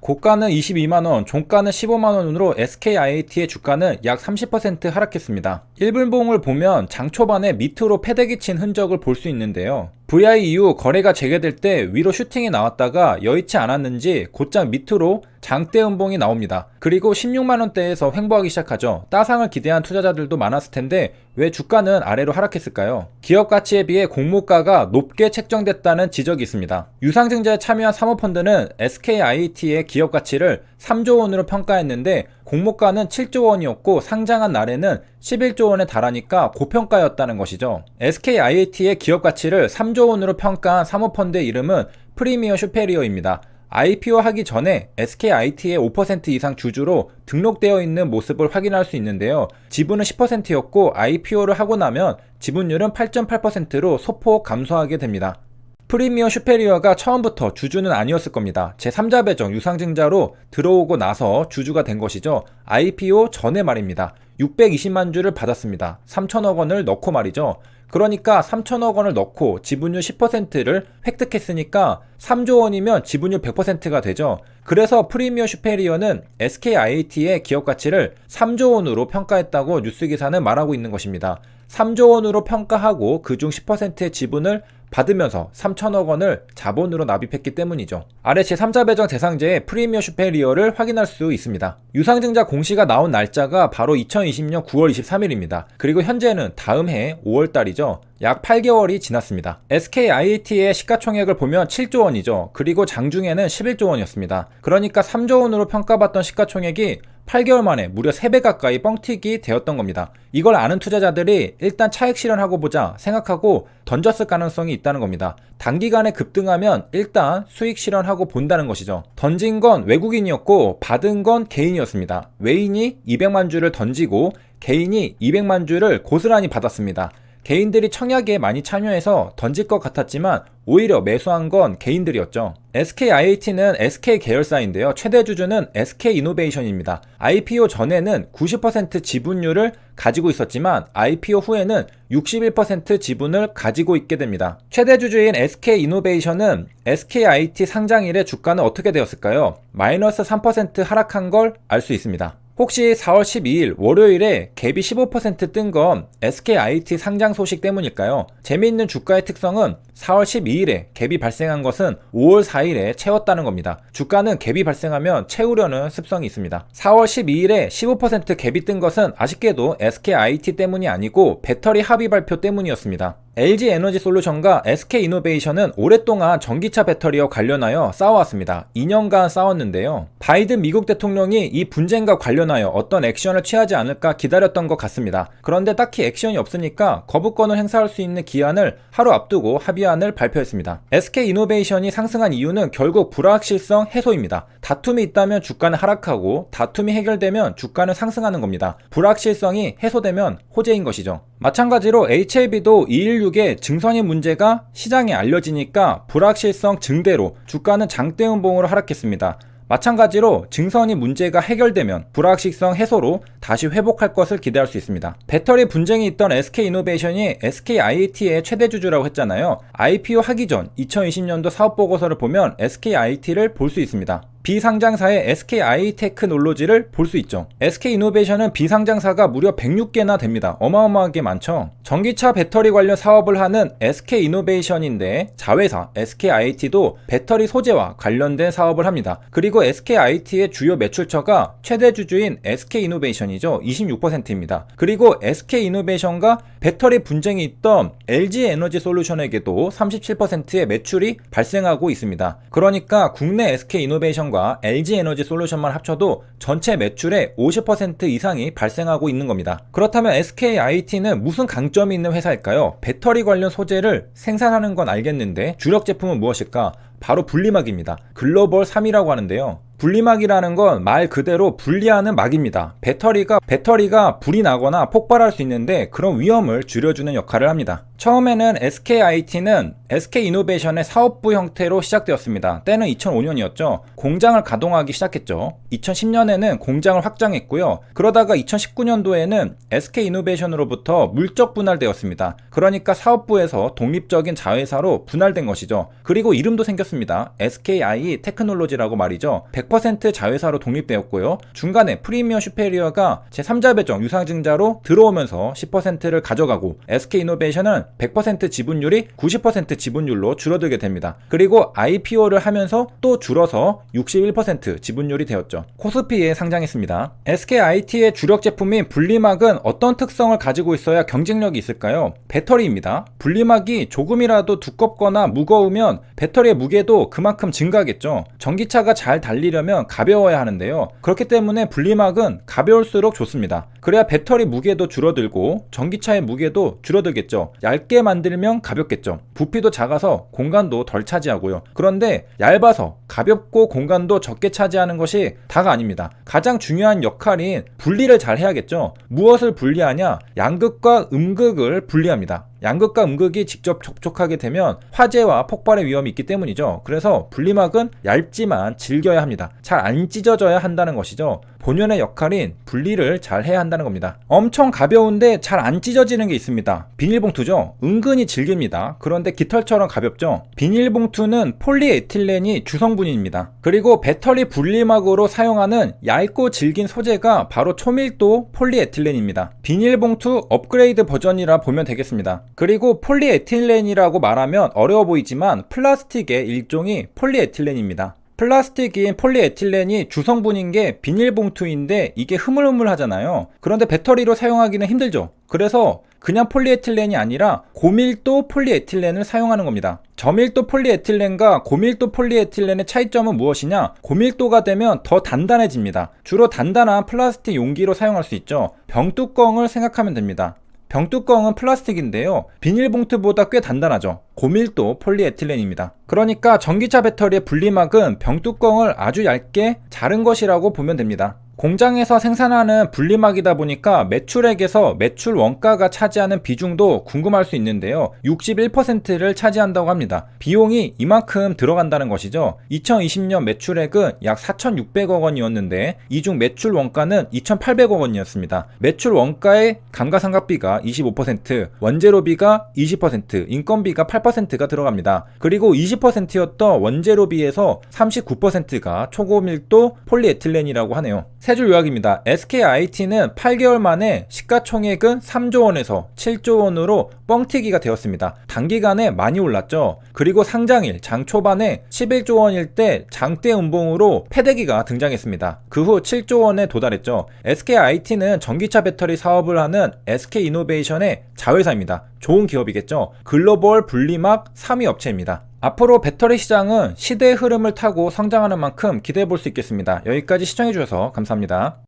고가는 22만원, 종가는 15만원으로 SKIAT의 주가는 약 30% 하락했습니다. 1분봉을 보면 장 초반에 밑으로 패대기 친 흔적을 볼 수 있는데요. VI 이후 거래가 재개될 때 위로 슈팅이 나왔다가 여의치 않았는지 곧장 밑으로 장대 음봉이 나옵니다. 그리고 16만원대에서 횡보하기 시작하죠. 따상을 기대한 투자자들도 많았을 텐데 왜 주가는 아래로 하락했을까요? 기업 가치에 비해 공모가가 높게 책정됐다는 지적이 있습니다. 유상증자에 참여한 사모펀드는 SKIAT의 기업 가치를 3조 원으로 평가했는데 공모가는 7조 원이었고 상장한 날에는 11조 원에 달하니까 고평가였다는 것이죠. SKIAT의 기업 가치를 3조 원으로 평가한 사모펀드의 이름은 프리미어 슈페리어입니다. IPO 하기 전에 SKIAT의 5% 이상 주주로 등록되어 있는 모습을 확인할 수 있는데요. 지분은 10%였고 IPO를 하고 나면 지분율은 8.8%로 소폭 감소하게 됩니다. 프리미어 슈페리어가 처음부터 주주는 아니었을 겁니다. 제3자 배정 유상증자로 들어오고 나서 주주가 된 것이죠. IPO 전에 말입니다. 620만 주를 받았습니다. 3천억 원을 넣고 말이죠. 그러니까 3천억 원을 넣고 지분율 10%를 획득했으니까 3조 원이면 지분율 100%가 되죠. 그래서 프리미어 슈페리어는 SKIAT의 기업 가치를 3조 원으로 평가했다고 뉴스기사는 말하고 있는 것입니다. 3조 원으로 평가하고 그중 10%의 지분을 받으면서 3천억 원을 자본으로 납입했기 때문이죠. 아래 제3자 배정 대상자의 프리미어 슈페리어를 확인할 수 있습니다. 유상증자 공시가 나온 날짜가 바로 2020년 9월 23일입니다. 그리고 현재는 다음 해 5월달이죠. 약 8개월이 지났습니다. SKIAT의 시가총액을 보면 7조 원이죠. 그리고 장중에는 11조 원이었습니다. 그러니까 3조 원으로 평가받던 시가총액이 8개월 만에 무려 3배 가까이 뻥튀기 되었던 겁니다. 이걸 아는 투자자들이 일단 차익 실현하고 보자 생각하고 던졌을 가능성이 있다는 겁니다. 단기간에 급등하면 일단 수익 실현하고 본다는 것이죠. 던진 건 외국인이었고 받은 건 개인이었습니다. 외인이 200만 주를 던지고 개인이 200만 주를 고스란히 받았습니다. 개인들이 청약에 많이 참여해서 던질 것 같았지만 오히려 매수한 건 개인들이었죠. SKIAT는 SK 계열사인데요. 최대 주주는 SK이노베이션입니다. IPO 전에는 90% 지분율을 가지고 있었지만 IPO 후에는 61% 지분을 가지고 있게 됩니다. 최대 주주인 SK이노베이션은 SKIAT 상장일에 주가는 어떻게 되었을까요? 마이너스 3% 하락한 걸 알 수 있습니다. 혹시 4월 12일 월요일에 갭이 15% 뜬 건 SKIAT 상장 소식 때문일까요? 재미있는 주가의 특성은 4월 12일에 갭이 발생한 것은 5월 4일에 채웠다는 겁니다. 주가는 갭이 발생하면 채우려는 습성이 있습니다. 4월 12일에 15% 갭이 뜬 것은 아쉽게도 SKIAT 때문이 아니고 배터리 합의 발표 때문이었습니다. LG에너지솔루션과 SK이노베이션은 오랫동안 전기차 배터리와 관련하여 싸워왔습니다. 2년간 싸웠는데요. 바이든 미국 대통령이 이 분쟁과 관련하여 어떤 액션을 취하지 않을까 기다렸던 것 같습니다. 그런데 딱히 액션이 없으니까 거부권을 행사할 수 있는 기한을 하루 앞두고 합의안을 발표했습니다. SK이노베이션이 상승한 이유는 결국 불확실성 해소입니다. 다툼이 있다면 주가는 하락하고 다툼이 해결되면 주가는 상승하는 겁니다. 불확실성이 해소되면 호재인 것이죠. 마찬가지로 HLB도 216의 증선의 문제가 시장에 알려지니까 불확실성 증대로 주가는 장대 음봉으로 하락했습니다. 마찬가지로 증선이 문제가 해결되면 불확실성 해소로 다시 회복할 것을 기대할 수 있습니다. 배터리 분쟁이 있던 SK이노베이션이 SKIAT의 최대 주주라고 했잖아요. IPO 하기 전 2020년도 사업보고서를 보면 SKIAT를 볼 수 있습니다. 비상장사의 SKI테크놀로지를 볼 수 있죠. SK이노베이션은 비상장사가 무려 106개나 됩니다. 어마어마하게 많죠. 전기차 배터리 관련 사업을 하는 SK이노베이션인데 자회사 SKIAT도 배터리 소재와 관련된 사업을 합니다. 그리고 SKIAT의 주요 매출처가 최대 주주인 SK이노베이션이죠. 26%입니다. 그리고 SK이노베이션과 배터리 분쟁이 있던 LG에너지솔루션에게도 37%의 매출이 발생하고 있습니다. 그러니까 국내 SK이노베이션과 LG에너지솔루션만 합쳐도 전체 매출의 50% 이상이 발생하고 있는 겁니다. 그렇다면 SKIAT는 무슨 강점이 있는 회사일까요? 배터리 관련 소재를 생산하는 건 알겠는데 주력 제품은 무엇일까? 바로 분리막입니다. 글로벌 3위라고 하는데요. 분리막이라는 건 말 그대로 분리하는 막입니다. 배터리가 불이 나거나 폭발할 수 있는데 그런 위험을 줄여주는 역할을 합니다. 처음에는 SKIT는 SK이노베이션의 사업부 형태로 시작되었습니다. 때는 2005년이었죠. 공장을 가동하기 시작했죠. 2010년에는 공장을 확장했고요. 그러다가 2019년도에는 SK이노베이션으로부터 물적 분할되었습니다. 그러니까 사업부에서 독립적인 자회사로 분할된 것이죠. 그리고 이름도 생겼습니다. SKI 테크놀로지라고 말이죠. 100% 자회사로 독립되었고요. 중간에 프리미엄 슈페리어가 제3자 배정 유상증자로 들어오면서 10%를 가져가고 SK이노베이션은 100% 지분율이 90% 지분율로 줄어들게 됩니다. 그리고 IPO를 하면서 또 줄어서 61% 지분율이 되었죠. 코스피에 상장했습니다. SKIT의 주력 제품인 분리막은 어떤 특성을 가지고 있어야 경쟁력이 있을까요? 배터리입니다. 분리막이 조금이라도 두껍거나 무거우면 배터리의 무게도 그만큼 증가하겠죠. 전기차가 잘 달리려면 가벼워야 하는데요. 그렇기 때문에 분리막은 가벼울수록 좋습니다. 그래야 배터리 무게도 줄어들고 전기차의 무게도 줄어들겠죠. 얇게 만들면 가볍겠죠. 부피도 작아서 공간도 덜 차지하고요. 그런데 얇아서 가볍고 공간도 적게 차지하는 것이 다가 아닙니다. 가장 중요한 역할인 분리를 잘 해야겠죠. 무엇을 분리하냐? 양극과 음극을 분리합니다. 양극과 음극이 직접 접촉하게 되면 화재와 폭발의 위험이 있기 때문이죠. 그래서 분리막은 얇지만 질겨야 합니다. 잘 안 찢어져야 한다는 것이죠. 본연의 역할인 분리를 잘 해야 한다는 겁니다. 엄청 가벼운데 잘 안 찢어지는 게 있습니다. 비닐봉투죠. 은근히 질깁니다. 그런데 깃털처럼 가볍죠. 비닐봉투는 폴리에틸렌이 주성분입니다. 그리고 배터리 분리막으로 사용하는 얇고 질긴 소재가 바로 초밀도 폴리에틸렌입니다. 비닐봉투 업그레이드 버전이라 보면 되겠습니다. 그리고 폴리에틸렌이라고 말하면 어려워 보이지만 플라스틱의 일종이 폴리에틸렌입니다. 플라스틱인 폴리에틸렌이 주성분인 게 비닐봉투인데 이게 흐물흐물 하잖아요. 그런데 배터리로 사용하기는 힘들죠. 그래서 그냥 폴리에틸렌이 아니라 고밀도 폴리에틸렌을 사용하는 겁니다. 저밀도 폴리에틸렌과 고밀도 폴리에틸렌의 차이점은 무엇이냐? 고밀도가 되면 더 단단해집니다. 주로 단단한 플라스틱 용기로 사용할 수 있죠. 병뚜껑을 생각하면 됩니다. 병뚜껑은 플라스틱인데요. 비닐봉투보다 꽤 단단하죠. 고밀도 폴리에틸렌입니다. 그러니까 전기차 배터리의 분리막은 병뚜껑을 아주 얇게 자른 것이라고 보면 됩니다. 공장에서 생산하는 분리막이다 보니까 매출액에서 매출 원가가 차지하는 비중도 궁금할 수 있는데요. 61%를 차지한다고 합니다. 비용이 이만큼 들어간다는 것이죠. 2020년 매출액은 약 4,600억 원이었는데 이 중 매출 원가는 2,800억 원이었습니다. 매출 원가의 감가상각비가 25%, 원재료비가 20%, 인건비가 8%가 들어갑니다. 그리고 20%였던 원재료비에서 39%가 초고밀도 폴리에틸렌이라고 하네요. 세 줄 요약입니다. SKIT는 8개월 만에 시가총액은 3조 원에서 7조 원으로 뻥튀기가 되었습니다. 단기간에 많이 올랐죠. 그리고 상장일 장 초반에 11조 원일 때 장대 음봉으로 패대기가 등장했습니다. 그 후 7조 원에 도달했죠. SKIT는 전기차 배터리 사업을 하는 SK이노베이션의 자회사입니다. 좋은 기업이겠죠. 글로벌 분리막 3위 업체입니다. 앞으로 배터리 시장은 시대의 흐름을 타고 성장하는 만큼 기대해 볼 수 있겠습니다. 여기까지 시청해 주셔서 감사합니다.